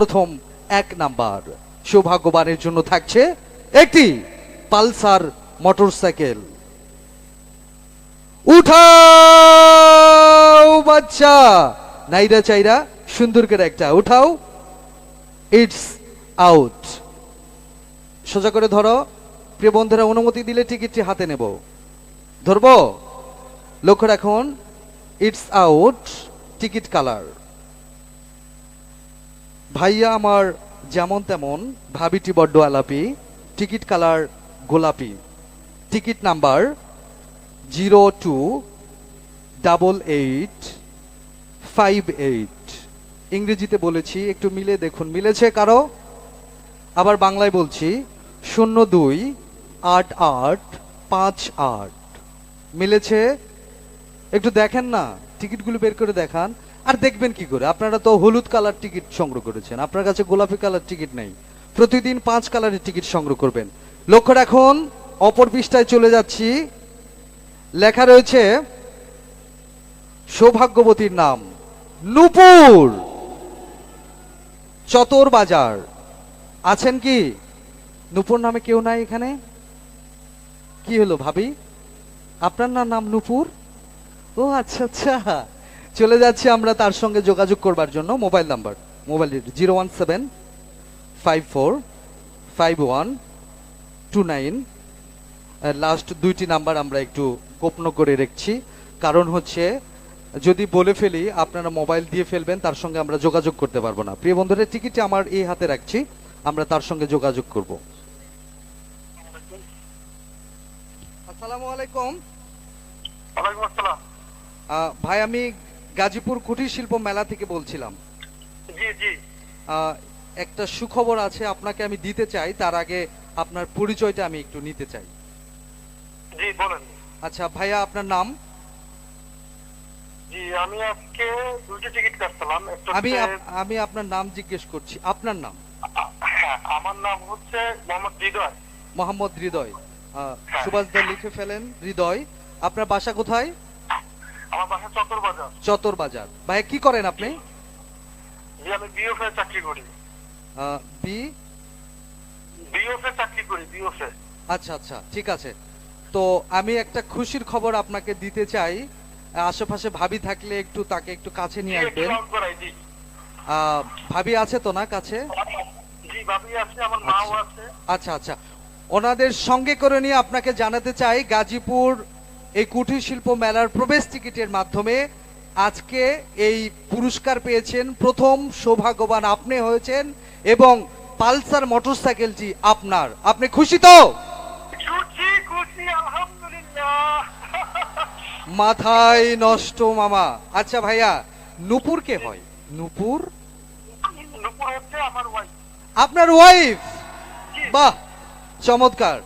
প্রথম 1 নাম্বার সৌভাগ্যবানের জন্য থাকছে একটি পালসার মোটরসাইকেল। উঠাও বাচ্চা, নাইরা চাইরা সুন্দর করে একটা উঠাও। It's out. সোজা করে ধরো। প্রিয় বন্ধুরা, অনুমতি দিলে টিকিটটি হাতে নেব। ধরবো? লক্ষ্য রাখুন, ইটস আউট, টিকিট কালার। ভাইয়া আমার যেমন তেমন, ভাবিটি বড্ড আলাপি। টিকিট কালার গোলাপি। Ticket number 028858। ইংরেজিতে বলেছি, একটু মিলে দেখুন মিলেছে কারো? আবার বাংলায় বলছি 028858। মিলেছে? একটু দেখেন না, টিকিটগুলো বের করে দেখান। আর দেখবেন কি করে? আপনারা তো হলুদ কালার টিকিট সংগ্রহ করেছেন, আপনার কাছে গোলাপি কালার টিকিট নেই। প্রতিদিন 5 কালারের টিকিট সংগ্রহ করবেন। লক্ষ্য রাখুন, অপর পৃষ্ঠায় চলে যাচ্ছি। লেখা রয়েছে সৌভাগ্যবতীর নাম নূপুর, চতর বাজার। আছেন কি? নূপুর নামে কেউ নাই এখানে? কি হলো ভাবি, আপনার নাম নূপুর? ও আচ্ছা আচ্ছা, চলে যাচ্ছি আমরা তার সঙ্গে যোগাযোগ করবার জন্য। Mobile number, mobile 017545129। লাস্ট 2টি নাম্বার আমরা একটু গোপন করে রেখেছি, কারণ হচ্ছে যদি বলে ফেলি আপনারা মোবাইল দিয়ে ফেলবেন, তার সঙ্গে আমরা যোগাযোগ করতে পারবো না। প্রিয় বন্ধুরা, টিকিটটি আমার এই হাতে রাখছি, আমরা তার সঙ্গে যোগাযোগ করব। আসসালামু আলাইকুম। ওয়ালাইকুম আসসালাম। ভাই, আমি গাজীপুর কুটির শিল্প মেলা থেকে বলছিলাম। জি জি। একটা সুখবর আছে আপনাকে আমি দিতে চাই, তার আগে আপনার পরিচয়টা আমি একটু নিতে চাই। জি বলেন। আচ্ছা ভাইয়া, আপনার নাম? জি, আমি আজকে 2টি টিকিট কাটলাম। আমি আপনার নাম জিজ্ঞেস করছি, আপনার নাম? হ্যাঁ, আমার নাম হচ্ছে মোহাম্মদ হৃদয়। মোহাম্মদ হৃদয়। সুভাষদা লিখে ফেলেন হৃদয়। আপনার বাসা কোথায়? আমার বাসা চতর বাজার। চতর বাজার। ভাইয়া কি করেন আপনি? জি, আমি বিওফে চাকরি করি। বিওফে চাকরি করি, বিওফে। আচ্ছা আচ্ছা, ঠিক আছে। তো আমি একটা খুশির খবর আপনাকে দিতে চাই। আশেপাশে ভাবি থাকলে একটু তাকে একটু কাছে নিয়ে আসবেন। ভাবি আছে তো না কাছে? জি, ভাবি আছে, আমার মাও আছে। আচ্ছা আচ্ছা, ওনাদের সঙ্গে করে নিয়ে আপনাকে জানাতে চাই, গাজীপুর এই কুটির শিল্প মেলার প্রবেশ টিকিটের মাধ্যমে আজকে এই পুরস্কার পেয়েছেন। প্রথম সৌভাগ্যবান আপনি হয়েছেন এবং পালসার মোটরসাইকেলটি আপনার। আপনি খুশি তো? খুশি খুশি, আলহামদুলিল্লাহ। মাথায় নষ্ট মামা। আচ্ছা ভাইয়া, নূপুর কে হয়? নূপুর? নূপুর হচ্ছে আমার ওয়াইফ। আপনার ওয়াইফ? বাহ, চমৎকার।